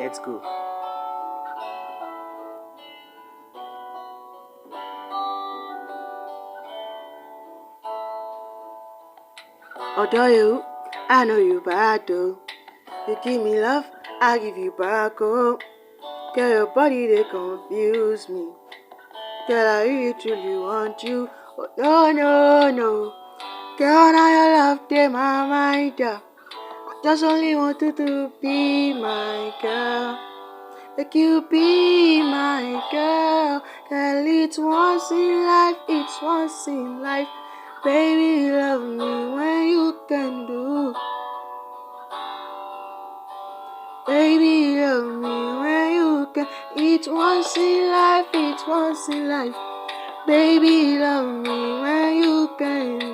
Let's go. Although I know you bad though. You give me love, I give you back, oh. Girl, your body, they confuse me. Girl, I really truly want you. Oh, no, no, no. Girl, now your love, they my mind, yeah. I just only want you to be my girl. Make you be my girl. Girl, it's once in life, it's once in life. Baby, love me when you can do. Baby, love me when you can. It's once in life, it's once in life. Baby, love me when you can.